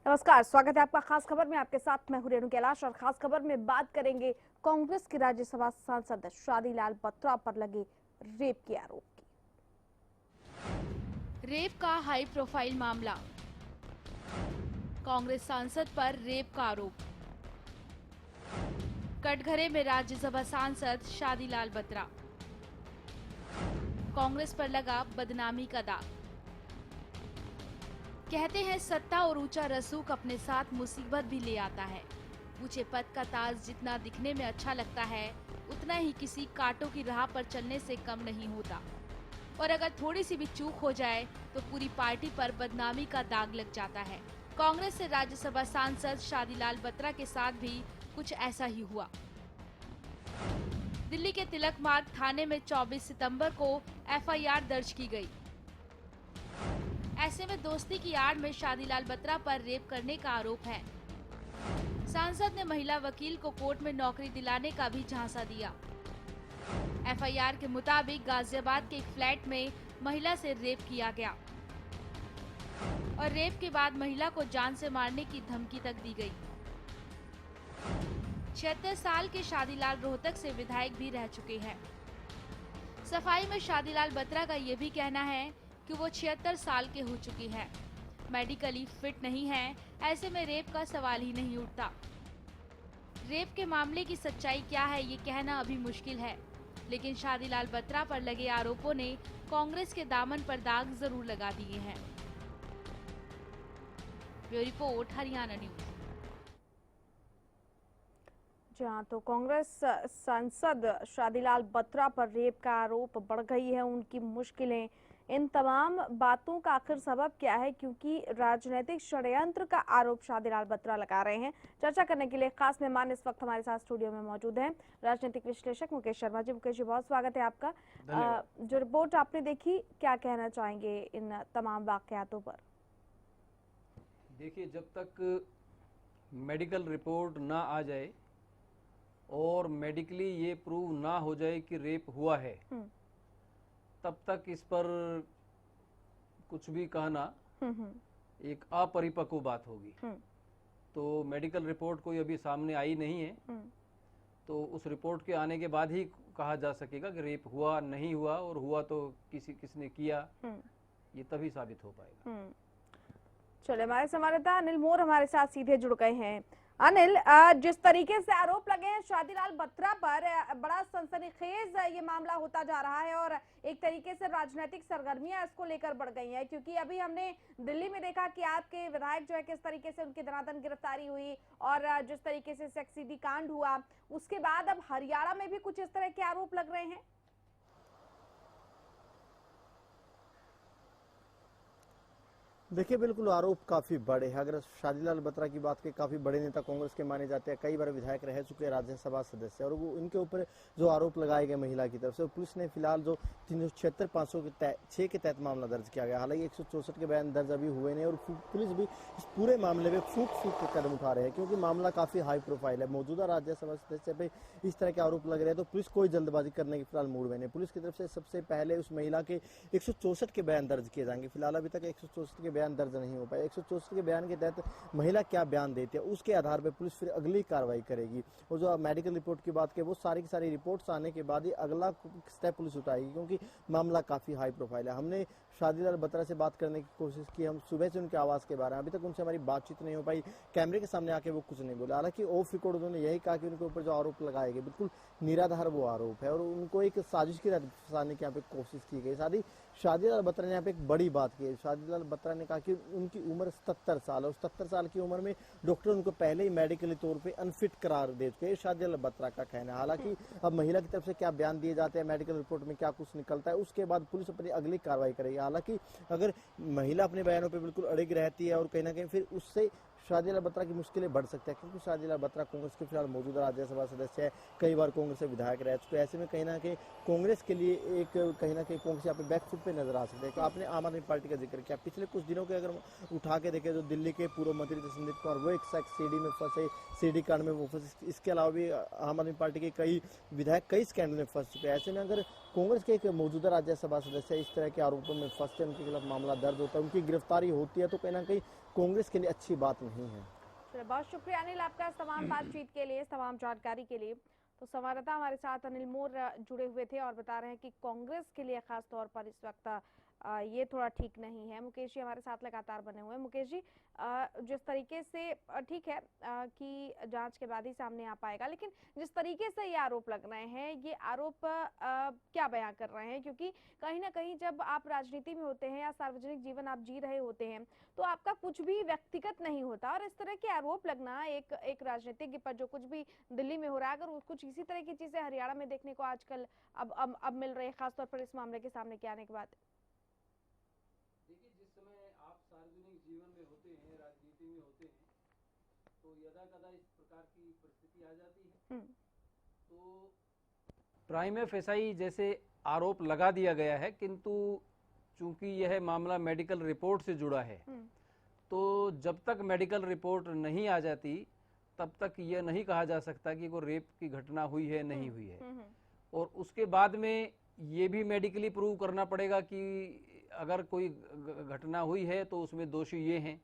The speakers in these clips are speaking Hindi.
नमस्कार, स्वागत है आपका खास खबर में। आपके साथ मैं हूं रेणु कैलाश और खास खबर में बात करेंगे कांग्रेस के राज्यसभा सांसद शादीलाल बत्रा पर लगे रेप के आरोप की। रेप का हाई प्रोफाइल मामला, कांग्रेस सांसद पर रेप का आरोप। कटघरे में राज्यसभा सांसद शादीलाल बत्रा, कांग्रेस पर लगा बदनामी का दाग। कहते हैं सत्ता और ऊंचा रसूख अपने साथ मुसीबत भी ले आता है। ऊंचे पद का ताज जितना दिखने में अच्छा लगता है, उतना ही किसी कांटों की राह पर चलने से कम नहीं होता। और अगर थोड़ी सी भी चूक हो जाए तो पूरी पार्टी पर बदनामी का दाग लग जाता है। कांग्रेस से राज्यसभा सांसद शादीलाल बत्रा के साथ भी कुछ ऐसा ही हुआ। दिल्ली के तिलक मार्ग थाने में 24 सितंबर को एफआईआर दर्ज की गई। ऐसे में दोस्ती की आड़ में शादीलाल बत्रा पर रेप करने का आरोप है। सांसद ने महिला वकील को कोर्ट में नौकरी दिलाने का भी झांसा दिया। एफआईआर के मुताबिक गाजियाबाद के एक फ्लैट में महिला से रेप किया गया और रेप के बाद महिला को जान से मारने की धमकी तक दी गई। 76 साल के शादीलाल रोहतक से विधायक भी रह चुके हैं। सफाई में शादीलाल बत्रा का ये भी कहना है कि वो 76 साल के हो चुकी है, मेडिकली फिट नहीं है। ऐसे में रेप का सवाल ही नहीं उठता। रेप के मामले की सच्चाई क्या है ये कहना अभी मुश्किल है, लेकिन शादीलाल बत्रा पर लगे आरोपों ने कांग्रेस के दामन पर दाग जरूर लगा दिए हैं। Bureau report, Haryana news. जहां तो कांग्रेस सांसद शादीलाल बत्रा पर रेप का आरोप बढ़ गई है, उनकी मुश्किलें। इन तमाम बातों का आखिर सबब क्या है, क्योंकि राजनीतिक षड्यंत्र का आरोप शादीलाल बत्रा लगा रहे हैं। चर्चा करने के लिए खास मेहमान इस वक्त हमारे साथ स्टूडियो में मौजूद हैं, राजनीतिक विश्लेषक मुकेश शर्मा जी। मुकेश जी, बहुत स्वागत है आपका। जो रिपोर्ट आपने देखी, क्या कहना चाहेंगे इन तमाम वाकयातों पर? देखिए, जब तक मेडिकल रिपोर्ट ना आ जाए और मेडिकली ये प्रूव ना हो जाए कि रेप हुआ है, तब तक इस पर कुछ भी कहना एक अपरिपक्व बात होगी। तो मेडिकल रिपोर्ट कोई अभी सामने आई नहीं है, तो उस रिपोर्ट के आने के बाद ही कहा जा सकेगा कि रेप हुआ नहीं हुआ, और हुआ तो किसने किया, ये तभी साबित हो पाएगा। चलिए, हमारे संवाददाता अनिल मोर हमारे साथ सीधे जुड़ गए हैं। अनिल, जिस तरीके से आरोप लगे हैं शादीलाल बत्रा पर, बड़ा सनसनीखेज ये मामला होता जा रहा है और एक तरीके से राजनीतिक सरगर्मियां इसको लेकर बढ़ गई हैं, क्योंकि अभी हमने दिल्ली में देखा कि आपके विधायक जो है किस तरीके से उनकी धनाधन गिरफ्तारी हुई और जिस तरीके से सेक्स सीडी कांड हुआ, उसके बाद अब हरियाणा में भी कुछ इस तरह के आरोप लग रहे हैं। देखिए, बिल्कुल आरोप काफी बड़े हैं। अगर शादीलाल बत्रा की बात करें, काफी बड़े नेता कांग्रेस के माने जाते हैं, कई बार विधायक रह चुके हैं, राज्यसभा सदस्य, और वो इनके ऊपर जो आरोप लगाए गए महिला की तरफ से, पुलिस ने फिलहाल जो 376 506 के तहत मामला दर्ज किया गया। हालांकि 164 के बयान दर्ज अभी हुए नहीं और पुलिस भी इस पूरे मामले में फूक के कदम उठा रहे हैं, क्योंककि मामला काफी हाई प्रोफाइल है। मौजूदा राज्यसभा सदस्य पे इस तरह के आरोप लग रहे हैं, तो पुलिस कोई जल्दबाजी करने की फिलहाल मूड में नहीं। पुलिस की तरफ से सबसे पहले उस महिला के 164 के बयान दर्ज किए जाएंगे। फिलहाल अभी तक 164 के बयान दर्ज नहीं हो पाए। 164 के बयान के तहत महिला क्या बयान देती है, उसके आधार पर पुलिस फिर अगली कार्रवाई करेगी। और जो मेडिकल रिपोर्ट की बात करें, वो सारी की सारी रिपोर्ट्स आने के बाद ही अगला स्टेप पुलिस उठाएगी, क्योंकि मामला काफी हाई प्रोफाइल है। हमने शादीलाल बत्रा से बात करने की कोशिश की, हम सुबह से उनके आवास के बारे में, अभी तक उनसे हमारी बातचीत नहीं हो पाई। कैमरे के सामने आके वो कुछ नहीं बोले। हालांकि ऑफ रिकॉर्ड उन्होंने यही कहा कि उनके ऊपर जो आरोप लगाए गए बिल्कुल निराधार वो आरोप है और उनको एक साजिश की फंसाने की यहाँ पे कोशिश की गई। शादीलाल बत्रा ने यहाँ पे एक बड़ी बात की है। शादीलाल बत्रा ने कहा कहा कि उनकी उम्र 77 साल है। उस 77 साल की उम्र में डॉक्टर उनको पहले ही मेडिकली तौर पे अनफिट करार दे चुके हैं, शादिलाल बत्रा का कहना है। हालांकि अब महिला की तरफ से क्या बयान दिए जाते हैं, मेडिकल रिपोर्ट में क्या कुछ निकलता है, उसके बाद पुलिस अपनी अगली कार्रवाई करेगी। हालांकि अगर महिला अपने बयानों पर बिल्कुल अड़िग रहती है और कहीं ना कहीं फिर उससे शादिलाल बत्रा की मुश्किलें बढ़ सकती है, क्योंकि शादिलाल बत्रा कांग्रेस के फिलहाल मौजूदा राज्यसभा सदस्य है, कई बार कांग्रेस से विधायक रह चुके हैं। ऐसे में कहीं ना कहीं कांग्रेस के लिए एक कहीं ना कहीं कांग्रेस यहाँ पे बैकफुट पे नजर आ सकते हैं। तो आपने आम आदमी पार्टी का जिक्र किया, पिछले कुछ दिनों के अगर उठा के देखें, जो दिल्ली के पूर्व मंत्री थे संदीप कुमार, वो एक सीडी में फंसे, सीडी कांड में वो फंसे। इसके अलावा भी आम आदमी पार्टी के कई विधायक कई स्कैंडल में फंस चुके हैं। ऐसे में अगर कांग्रेस के एक मौजूदा राज्यसभा सदस्य इस तरह के आरोपों में फंसते, उनके खिलाफ मामला दर्ज होता है, उनकी गिरफ्तारी होती है, तो कहीं ना कहीं कांग्रेस के लिए अच्छी बात नहीं है। बहुत शुक्रिया अनिल आपका इस तमाम बातचीत के लिए, इस तमाम जानकारी के लिए। तो संवाददाता हमारे साथ अनिल मोर जुड़े हुए थे और बता रहे हैं कि कांग्रेस के लिए खास तौर पर इस वक्त ये थोड़ा ठीक नहीं है। मुकेश जी हमारे साथ लगातार बने हुए हैं। मुकेश जी, जिस तरीके से ठीक है कि जांच के बाद ही सामने आ पाएगा, लेकिन जिस तरीके से ये आरोप लग रहे हैं, ये आरोप क्या बयां कर रहे हैं? क्योंकि कहीं ना कहीं जब आप राजनीति में होते हैं या सार्वजनिक जीवन आप जी रहे होते हैं, तो आपका कुछ भी व्यक्तिगत नहीं होता, और इस तरह के आरोप लगना एक राजनीतिज्ञ पर, जो कुछ भी दिल्ली में हो रहा है, अगर कुछ इसी तरह की चीजें हरियाणा में देखने को आजकल अब मिल रही है, खासतौर पर इस मामले के सामने के आने के बाद। देखिए, जिस समय आप सार्वजनिक जीवन में होते हैं, राजनीति में होते हैं, तो यदा कदा इस प्रकार की परिस्थिति आ जाती है। तो प्राइम फेसाई जैसे आरोप लगा दिया गया है, किंतु चूंकि यह मामला मेडिकल रिपोर्ट से जुड़ा है, तो जब तक मेडिकल रिपोर्ट नहीं आ जाती तब तक यह नहीं कहा जा सकता कि कोई रेप की घटना हुई है नहीं हुई है। और उसके बाद में ये भी मेडिकली प्रूव करना पड़ेगा कि अगर कोई घटना हुई है तो उसमें दोषी ये हैं।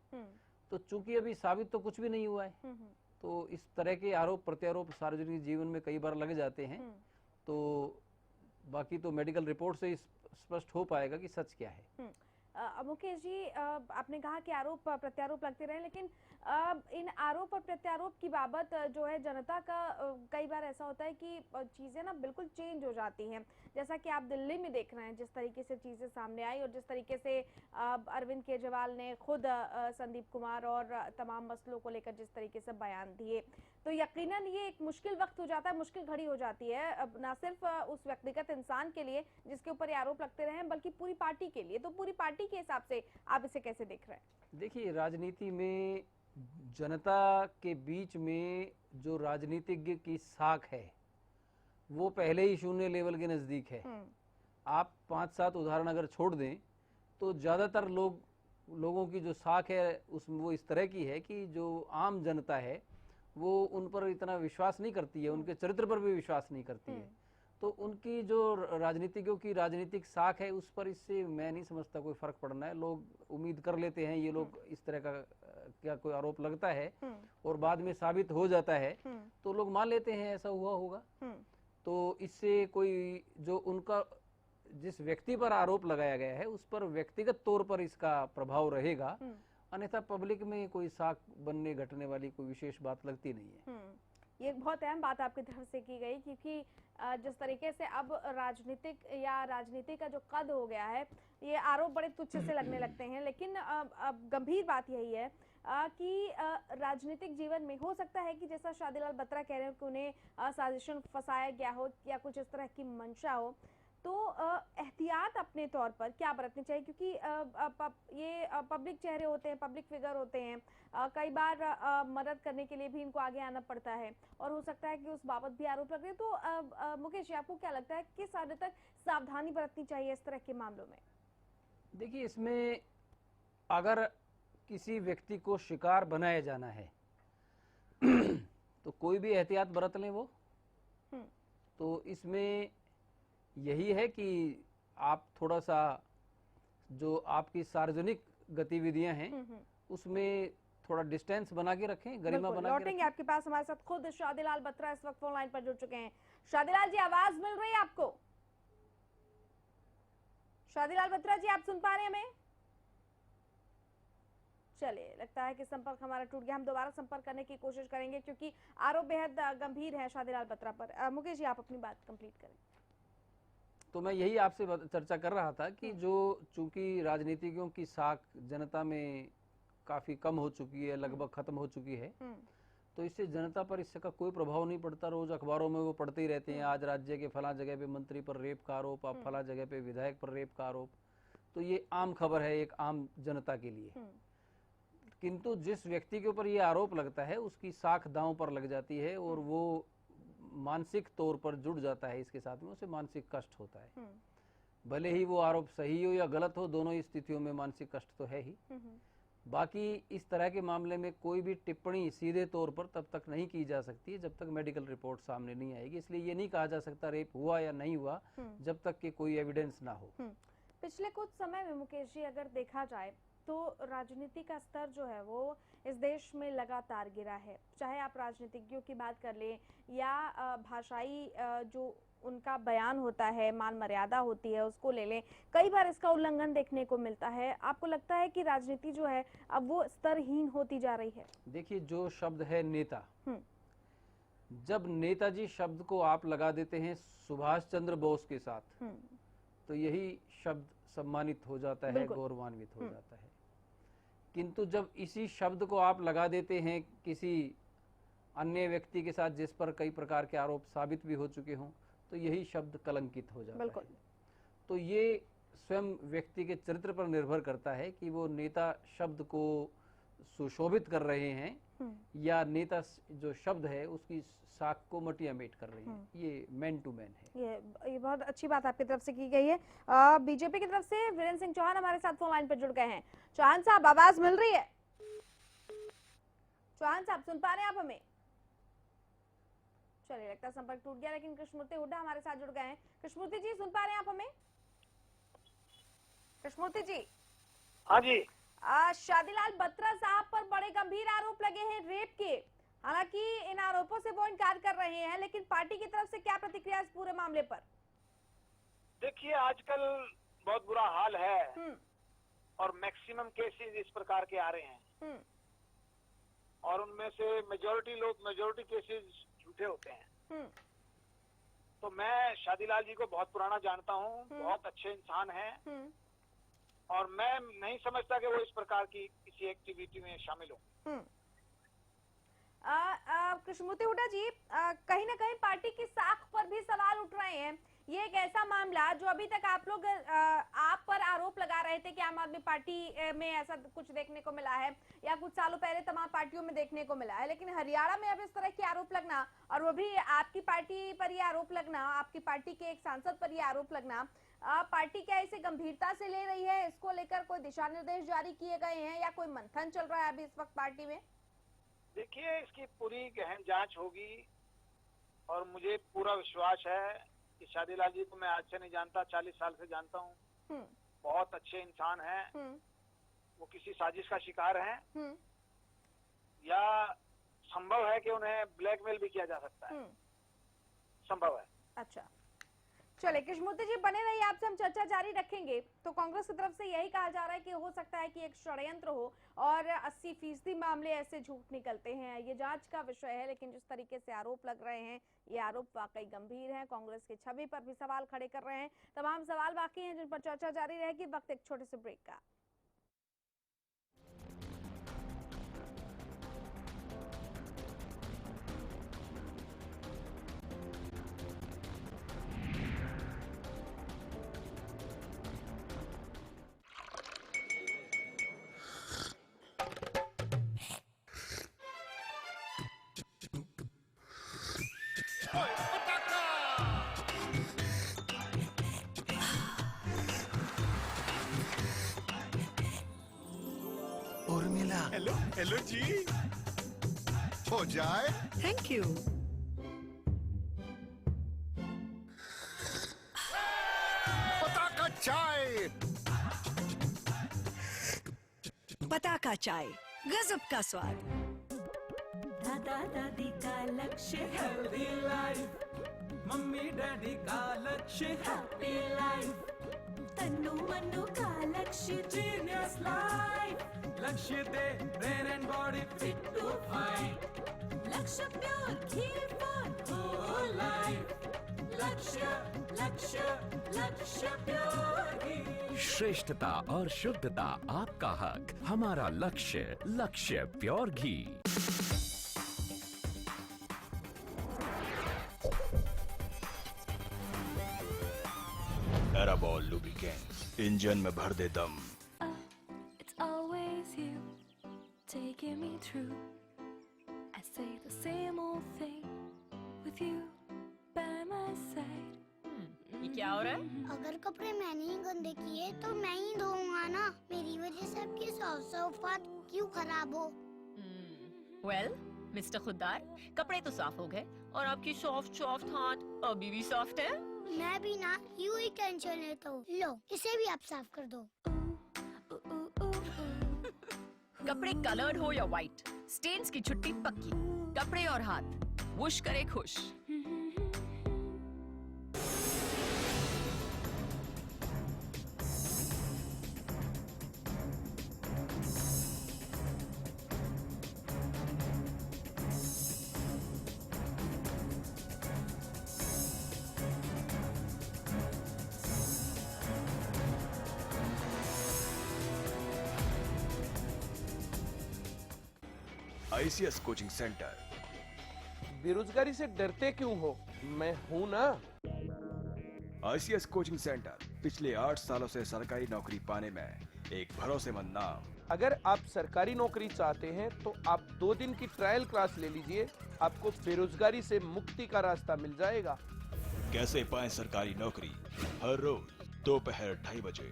तो चूंकि अभी साबित तो कुछ भी नहीं हुआ है, तो इस तरह के आरोप प्रत्यारोप सार्वजनिक जीवन में कई बार लग जाते हैं। तो बाकी तो मेडिकल रिपोर्ट से स्पष्ट हो पाएगा कि सच क्या है। मुकेश जी, आपने कहा कि आरोप प्रत्यारोप लगते रहे, लेकिन इन आरोप और प्रत्यारोप की बाबत जो है जनता का कई बार ऐसा होता है कि चीजें ना बिल्कुल चेंज हो जाती हैं। जैसा कि आप दिल्ली में देख रहे हैं, जिस तरीके से चीजें सामने आई और जिस तरीके से अरविंद केजरीवाल ने खुद संदीप कुमार और तमाम मसलों को लेकर जिस तरीके से बयान दिए, तो यकीनन ये एक मुश्किल वक्त हो जाता है, मुश्किल घड़ी हो जाती है, अब ना सिर्फ उस व्यक्तिगत इंसान के लिए जिसके ऊपर ये आरोप लगते रहे, बल्कि पूरी पार्टी के लिए। तो पूरी पार्टी के हिसाब से आप इसे कैसे देख रहे हैं? देखिए, राजनीति में जनता के बीच में जो राजनीतिज्ञ की साख है वो पहले ही शून्य लेवल के नजदीक है। आप 5-7 उदाहरण अगर छोड़ दें तो ज्यादातर लोगों की जो साख है उसमें वो इस तरह की है कि जो आम जनता है वो उन पर इतना विश्वास नहीं करती है, उनके चरित्र पर भी विश्वास नहीं करती है। तो उनकी जो राजनीतिज्ञों की राजनीतिक साख है उस पर इससे मैं नहीं समझता कोई फर्क पड़ना है। लोग उम्मीद कर लेते हैं ये लोग इस तरह का क्या कोई आरोप लगता है और बाद में साबित हो जाता है तो लोग मान लेते हैं ऐसा हुआ होगा। तो इससे कोई जो उनका जिस व्यक्ति पर आरोप लगाया गया है उस पर व्यक्तिगत तौर पर इसका प्रभाव रहेगा, अन्यथा पब्लिक में कोई साख बनने घटने वाली कोई विशेष बात लगती नहीं है। ये एक बहुत अहम बात आपकी तरफ से की गई, क्योंकि जिस तरीके से अब राजनीति का जो कद हो गया है, ये आरोप बड़े तुच्छ से लगने लगते हैं। लेकिन अब गंभीर बात यही है कि राजनीतिक जीवन में हो सकता है कि जैसा शादीलाल बत्रा कह रहे हैं कि उन्हें साजिशन फंसाया गया हो या कुछ इस तरह की मंशा हो, तो एहतियात अपने तौर पर क्या बरतनी चाहिए? क्योंकि ये पब्लिक चेहरे होते हैं, पब्लिक फिगर होते हैं, कई बार मदद करने के लिए भी इनको आगे आना पड़ता है और हो सकता है कि उस बाबत भी आरोप लगे। तो मुकेश जी, आपको क्या लगता है किस हद तक सावधानी बरतनी चाहिए इस तरह के मामलों में? देखिए, इसमें अगर किसी व्यक्ति को शिकार बनाया जाना है तो कोई भी एहतियात बरत लें वो। तो इसमें यही है कि आप थोड़ा सा जो आपकी सार्वजनिक गतिविधियां हैं उसमें थोड़ा डिस्टेंस बना के रखें, गरिमा बना के लौटेंगे आपके पास। हमारे साथ खुद शादीलाल बत्रा इस वक्त फोन लाइन पर जुड़ चुके हैं। शादीलाल जी, आवाज मिल रही है आपको? शादीलाल बत्रा जी, आप सुन पा रहे हैं हमें? चलिए, लगता है कि संपर्क हमारा टूट गया। हम दोबारा संपर्क करने की कोशिश करेंगे क्योंकि आरोप बेहद गंभीर है शादीलाल बत्रा पर। मुकेश जी, आप अपनी बात कंप्लीट करें। तो मैं यही आपसे चर्चा कर रहा था कि जो चूंकि राजनीतिज्ञों की साख जनता में काफी कम हो चुकी है, लगभग खत्म हो चुकी है, तो इससे जनता पर इसका कोई प्रभाव नहीं पड़ता। रोज अखबारों में वो पढ़ते ही रहते हैं, आज राज्य के फला जगह पे मंत्री पर रेप का आरोप, अब फला जगह पे विधायक पर रेप का आरोप। तो ये आम खबर है एक आम जनता के लिए। किंतु जिस व्यक्ति के ऊपर ये आरोप लगता है उसकी साख दांव पर लग जाती है और वो मानसिक तौर पर जुड़ जाता है इसके साथ में, उसे मानसिक कष्ट होता है। भले ही वो आरोप सही हो या गलत हो, दोनों ही स्थितियों में मानसिक कष्ट तो है ही। बाकी इस तरह के मामले में कोई भी टिप्पणी सीधे तौर पर तब तक नहीं की जा सकती है जब तक मेडिकल रिपोर्ट सामने नहीं आएगी। इसलिए ये नहीं कहा जा सकता रेप हुआ या नहीं हुआ जब तक कि कोई एविडेंस ना हो। पिछले कुछ समय में मुकेश जी अगर देखा जाए तो राजनीति का स्तर जो है वो इस देश में लगातार गिरा है। चाहे आप राजनीतिज्ञों की बात कर लें या भाषाई जो उनका बयान होता है, मान मर्यादा होती है, उसको ले लें, कई बार इसका उल्लंघन देखने को मिलता है। आपको लगता है कि राजनीति जो है अब वो स्तरहीन होती जा रही है? देखिए, जो शब्द है नेता, जब नेताजी शब्द को आप लगा देते हैं सुभाष चंद्र बोस के साथ, तो यही शब्द सम्मानित हो जाता है, गौरवान्वित हो जाता है। किंतु जब इसी शब्द को आप लगा देते हैं किसी अन्य व्यक्ति के साथ जिस पर कई प्रकार के आरोप साबित भी हो चुके हों, तो यही शब्द कलंकित हो जाता है। तो ये स्वयं व्यक्ति के चरित्र पर निर्भर करता है कि वो नेता शब्द को सुशोभित कर रहे हैं या नेता जो शब्द है उसकी साख को मटिया मेट कर रहे हैं। ये मैन टू मैन है। ये बहुत अच्छी बात आपकी तरफ से की गई है। बीजेपी की तरफ से वीरेंद्र सिंह चौहान हमारे साथ फोन लाइन पर जुड़ गए हैं। चौहान साहब, आवाज मिल रही है? चौहान साहब, सुन पा रहे हैं आप हमें? चलिए, लगता है संपर्क टूट गया, लेकिन कृष्णमूर्ति हुड्डा हमारे साथ जुड़ गए हैं। कृष्णमूर्ति जी, सुन पा रहे हैं आप हमें? कृष्णमूर्ति जी। हाँ जी। शादीलाल बत्रा साहब पर बड़े गंभीर आरोप लगे हैं रेप के। हालांकि इन आरोपों से वो इनकार कर रहे हैं, लेकिन पार्टी की तरफ से क्या प्रतिक्रिया इस पूरे मामले पर? देखिए, आजकल बहुत बुरा हाल है और मैक्सिमम केसेस इस प्रकार के आ रहे हैं और उनमें से मेजोरिटी केसेस झूठे होते हैं। तो मैं शादीलाल जी को बहुत पुराना जानता हूँ, बहुत अच्छे इंसान हैं और मैं नहीं समझता कि वो इस प्रकार की किसी एक्टिविटी में शामिल हो। कृष्णमूर्ति हुड्डा जी, कहीं ना कहीं पार्टी की साख पर भी सवाल उठ रहे हैं। ये एक ऐसा मामला जो अभी तक आप लोग आप पर आरोप लगा रहे थे कि आम आदमी पार्टी में ऐसा कुछ देखने को मिला है या कुछ सालों पहले तमाम पार्टियों में देखने को मिला है, लेकिन हरियाणा में अब इस तरह के आरोप लगना और वो भी आपकी पार्टी पर ये आरोप लगना, आपकी पार्टी के एक सांसद पर ये आरोप लगना, पार्टी क्या इसे गंभीरता से ले रही है? इसको लेकर कोई दिशा निर्देश जारी किए गए हैं या कोई मंथन चल रहा है अभी इस वक्त पार्टी में? देखिए, इसकी पूरी गहन जांच होगी और मुझे पूरा विश्वास है कि शादीलाल जी को मैं आज से नहीं जानता, 40 साल से जानता हूँ। बहुत अच्छे इंसान हैं। वो किसी साजिश का शिकार हैं या संभव है कि उन्हें ब्लैकमेल भी किया जा सकता है, संभव है। अच्छा, चले कृष्णमूर्ति जी, बने रहिए, आपसे हम चर्चा जारी रखेंगे। तो कांग्रेस की तरफ से यही कहा जा रहा है कि हो सकता है कि एक षड्यंत्र हो और 80% मामले ऐसे झूठ निकलते हैं। ये जांच का विषय है, लेकिन जिस तरीके से आरोप लग रहे हैं ये आरोप वाकई गंभीर हैं। कांग्रेस की छवि पर भी सवाल खड़े कर रहे हैं। तमाम सवाल बाकी हैं जिन पर चर्चा जारी रहेगी। वक्त एक छोटे से ब्रेक का। उर्मिला, हेलो जी, हो जाए। Thank you. पताका चाय। पताका चाय, गजब का स्वाद। दादा दादी का लक्ष्य हेल्दी लाइफ, मम्मी डैडी का लक्ष्य हैप्पी लाइफ, तन्नू मन्नू का लक्ष्य जीनियस लाइफ, लक्ष्य दे brain and body fit to fight, Lakshya pure ghee for whole life, Lakshya Lakshya लक्ष्य प्योर घी। श्रेष्ठता और शुद्धता आपका हक, हमारा लक्ष्य, लक्ष्य प्योर घी। एराबॉल लुब्रिकेंट, इंजन में भर दे दम। It's always you taking me through. I say the same old thing with you by my side. ये क्या हो रहा है? अगर कपड़े मैंने ही गंदे किए तो मैं ही धोऊंगा ना। मेरी वजह से आपकी सौफात क्यों खराब हो? वेल, मिस्टर खुद्दार, कपड़े तो साफ हो गए और आपकी सॉफ्ट हाथ अभी भी सॉफ्ट है। मैं भी ना यूं ही टेंशन लेता हूँ। लो, इसे भी आप साफ कर दो। कपड़े कलर्ड हो या व्हाइट, स्टेन्स की छुट्टी पक्की। कपड़े और हाथ वुश करे खुश। ICS coaching centre. बेरोजगारी से डरते क्यों हो? मैं हूं ना। ICS कोचिंग सेंटर पिछले 8 सालों से सरकारी नौकरी पाने में एक भरोसेमंद नाम। अगर आप सरकारी नौकरी चाहते हैं तो आप 2 दिन की ट्रायल क्लास ले लीजिए। आपको बेरोजगारी से मुक्ति का रास्ता मिल जाएगा। कैसे पाएं सरकारी नौकरी? हर रोज दोपहर 2:30 बजे।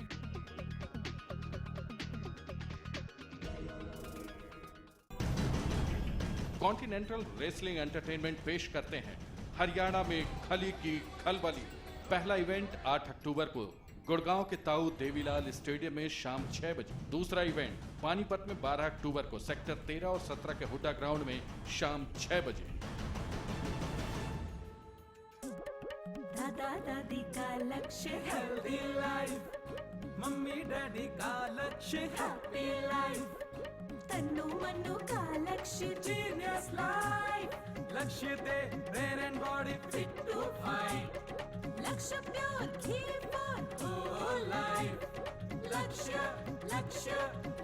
कॉन्टिनेंटल रेसलिंग एंटरटेनमेंट पेश करते हैं हरियाणा में खली की खलबली। पहला इवेंट 8 अक्टूबर को गुड़गांव के ताऊ देवीलाल स्टेडियम में शाम 6 बजे। दूसरा इवेंट पानीपत में 12 अक्टूबर को सेक्टर 13 और 17 के हुड्डा ग्राउंड में शाम 6 बजे। दादा दादी का लक्ष्य हेल्दी लाइफ, मम्मी डैडी का लक्ष्य हैप्पी लाइफ, तन्नू मन्नू का लक्ष्य जीनियस लाइफ। लक्ष्य दे brain and body fit to fight. Lakshya pure ghee for whole life. Lakshya Lakshya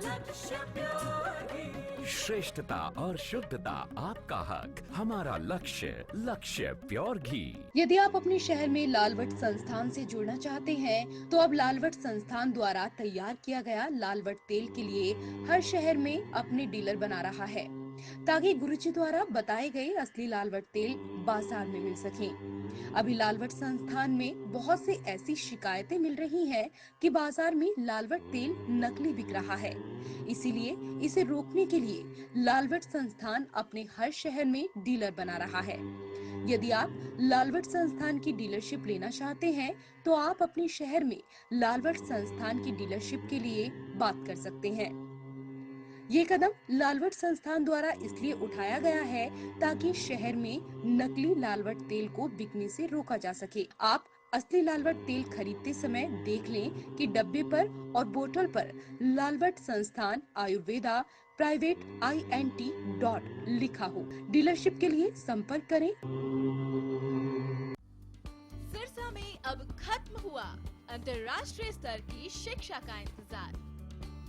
लक्ष्य प्योर घी। श्रेष्ठता और शुद्धता आपका हक, हमारा लक्ष्य, लक्ष्य प्योर घी। यदि आप अपने शहर में लालवट संस्थान से जुड़ना चाहते हैं तो अब लालवट संस्थान द्वारा तैयार किया गया लालवट तेल के लिए हर शहर में अपने डीलर बना रहा है, ताकि गुरुजी द्वारा बताए गए असली लालवट तेल बाजार में मिल सके। अभी लालवट संस्थान में बहुत से ऐसी शिकायतें मिल रही हैं कि बाजार में लालवट तेल नकली बिक रहा है। इसीलिए इसे रोकने के लिए लालवट संस्थान अपने हर शहर में डीलर बना रहा है। यदि आप लालवट संस्थान की डीलरशिप लेना चाहते हैं तो आप अपने शहर में लालवट संस्थान की डीलरशिप के लिए बात कर सकते हैं। ये कदम लालवट संस्थान द्वारा इसलिए उठाया गया है ताकि शहर में नकली लालवट तेल को बिकने से रोका जा सके। आप असली लालवट तेल खरीदते समय देख लें कि डब्बे पर और बोतल पर लालवट संस्थान आयुर्वेदा प्राइवेट INT लिखा हो। डीलरशिप के लिए संपर्क करें। सिरसा में अब खत्म हुआ अंतर्राष्ट्रीय स्तर की शिक्षा का इंतजार।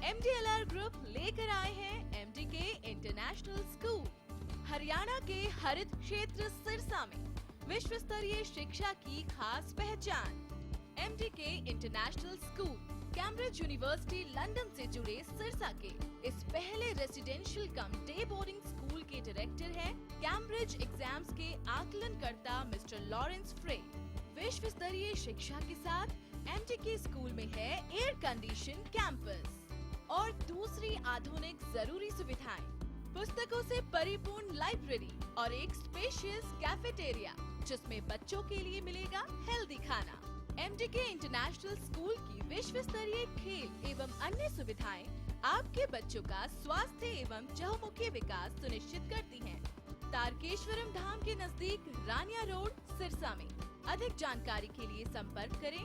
MDLR ग्रुप लेकर आए हैं MDK इंटरनेशनल स्कूल। हरियाणा के हरित क्षेत्र सिरसा में विश्व स्तरीय शिक्षा की खास पहचान। MDK international school Cambridge university London से जुड़े सिरसा के इस पहले रेसिडेंशियल कम डे बोर्डिंग स्कूल के डायरेक्टर हैं कैम्ब्रिज एग्जाम्स के आकलनकर्ता मिस्टर लॉरेंस फ्रे। विश्व स्तरीय शिक्षा के साथ MDK स्कूल में है एयर कंडीशन कैंपस और दूसरी आधुनिक जरूरी सुविधाएं, पुस्तकों से परिपूर्ण लाइब्रेरी और एक स्पेशियस कैफेटेरिया जिसमें बच्चों के लिए मिलेगा हेल्दी खाना। MDK इंटरनेशनल स्कूल की विश्व स्तरीय खेल एवं अन्य सुविधाएं आपके बच्चों का स्वास्थ्य एवं चहुमुखी विकास सुनिश्चित करती हैं। तारकेश्वरम धाम के नजदीक रानिया रोड सिरसा में। अधिक जानकारी के लिए संपर्क करें।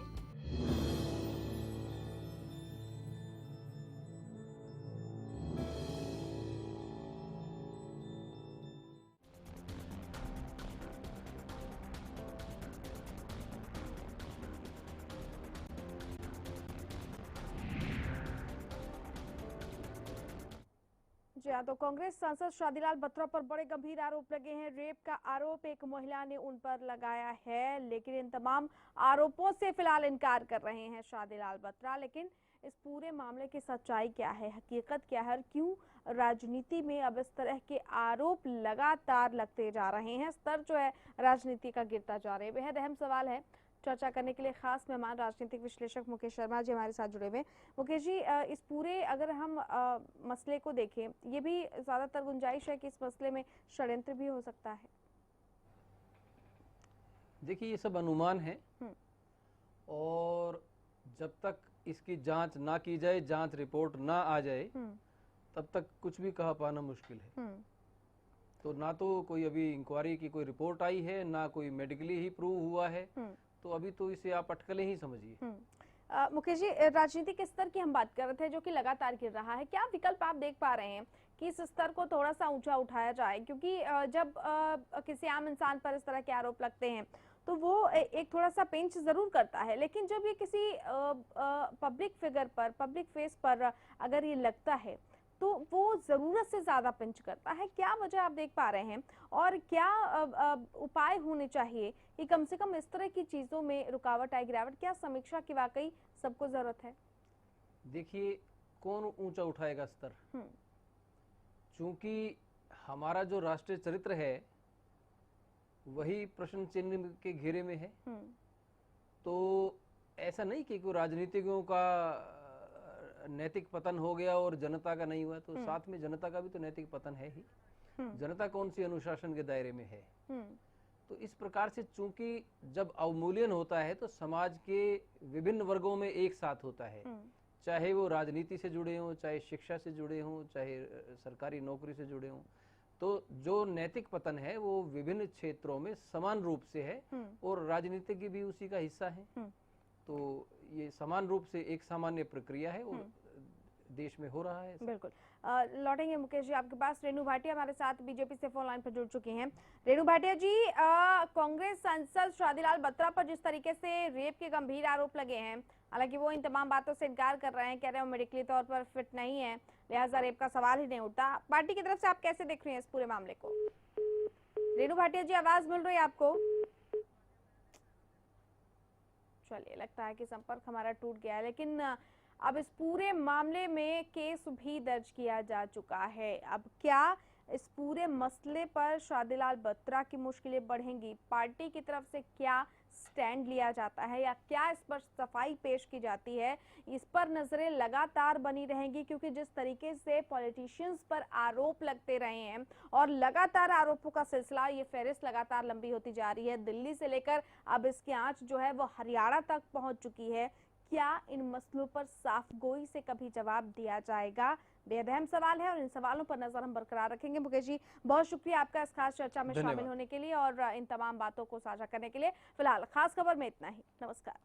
जी हाँ, तो कांग्रेस सांसद शादीलाल बत्रा पर बड़े गंभीर आरोप लगे हैं। रेप का आरोप एक महिला ने उन पर लगाया है, लेकिन इन तमाम आरोपों से फिलहाल इनकार कर रहे हैं शादीलाल बत्रा। लेकिन इस पूरे मामले की सच्चाई क्या है, हकीकत क्या है और क्यों राजनीति में अब इस तरह के आरोप लगातार लगते जा रहे हैं, स्तर जो है राजनीति का गिरता जा रहा है, बेहद अहम सवाल है। चर्चा करने के लिए खास मेहमान राजनीतिक विश्लेषक मुकेश शर्मा जी हमारे साथ जुड़े हुए हैं। मुकेश जी, इस पूरे अगर हम मसले को देखें, ये भी ज्यादातर गुंजाइश है कि इस मसले में षड्यंत्र भी हो सकता है। देखिए, ये सब अनुमान है और जब तक इसकी जांच ना की जाए, जांच रिपोर्ट ना आ जाए, तब तक कुछ भी कहा पाना मुश्किल है। तो ना तो कोई अभी इंक्वायरी की कोई रिपोर्ट आई है, ना कोई मेडिकली ही प्रूव हुआ है, तो अभी तो इसे आप अटकलें ही समझिए। मुकेश जी, राजनीतिक स्तर की हम बात कर रहे थे जो कि लगातार गिर रहा है, क्या विकल्प आप देख पा रहे हैं कि इस स्तर को थोड़ा सा ऊंचा उठाया जाए? क्योंकि जब किसी आम इंसान पर इस तरह के आरोप लगते हैं तो वो एक थोड़ा सा पिंच जरूर करता है, लेकिन जब ये किसी पब्लिक फिगर पर, पब्लिक फेस पर अगर ये लगता है तो वो जरूरत से ज्यादा पिंच करता है। क्या वजह आप देख पा रहे हैं और क्या उपाय होने चाहिए कि कम से कम इस तरह की चीजों में रुकावट आए, गिरावट? क्या समीक्षा की वाकई सबको जरूरत है? देखिए, कौन ऊंचा उठाएगा स्तर? चूंकि हमारा जो राष्ट्रीय चरित्र है वही प्रश्न चिन्ह के घेरे में है, तो ऐसा नहीं कि कोई राजनीतिज्ञों का नैतिक पतन हो गया और जनता का नहीं हुआ, तो साथ में जनता का भी तो नैतिक पतन है ही। जनता कौन सी अनुशासन के दायरे में है? तो इस प्रकार से चूंकि जब अवमूल्यन होता है तो समाज के विभिन्न वर्गों में एक साथ होता है, चाहे वो राजनीति से जुड़े हों, चाहे शिक्षा से जुड़े हों, चाहे सरकारी नौकरी से जुड़े हों, तो जो नैतिक पतन है वो विभिन्न क्षेत्रों में समान रूप से है और राजनीतिज्ञ भी उसी का हिस्सा है। तो ये समान रूप से एक सामान्य प्रक्रिया है और देश में हो रहा है। बिल्कुल। लौटेंगे मुकेश जी आपके पास। रेणु भाटिया हमारे साथ बीजेपी से फोन लाइन पर जुड़ चुकी हैं। रेणु भाटिया जी, कांग्रेस सांसद शादीलाल बत्रा पर जिस तरीके से रेप के गंभीर आरोप लगे हैं, हालांकि वो इन तमाम बातों से इनकार कर रहे हैं, कह रहे हैं वो मेडिकली तौर पर फिट नहीं है, लिहाजा रेप का सवाल ही नहीं उठता। पार्टी की तरफ से आप कैसे देख रही हैं इस पूरे मामले को? रेणु भाटिया जी, आवाज मिल रही है आपको? चलिए, लगता है कि संपर्क हमारा टूट गया है, लेकिन अब इस पूरे मामले में केस भी दर्ज किया जा चुका है। अब क्या इस पूरे मसले पर शादीलाल बत्रा की मुश्किलें बढ़ेंगी? पार्टी की तरफ से क्या स्टैंड लिया जाता है या क्या इस पर सफाई पेश की जाती है, इस पर नजरें लगातार बनी रहेंगी, क्योंकि जिस तरीके से पॉलिटिशियंस पर आरोप लगते रहे हैं और लगातार आरोपों का सिलसिला, ये फहरिस्त लगातार लंबी होती जा रही है, दिल्ली से लेकर अब इसकी आंच जो है वो हरियाणा तक पहुंच चुकी है। क्या इन मसलों पर साफ गोई से कभी जवाब दिया जाएगा? बेहद अहम सवाल है और इन सवालों पर नजर हम बरकरार रखेंगे। मुकेश जी, बहुत शुक्रिया आपका इस खास चर्चा में शामिल होने के लिए और इन तमाम बातों को साझा करने के लिए। फिलहाल खास खबर में इतना ही। नमस्कार।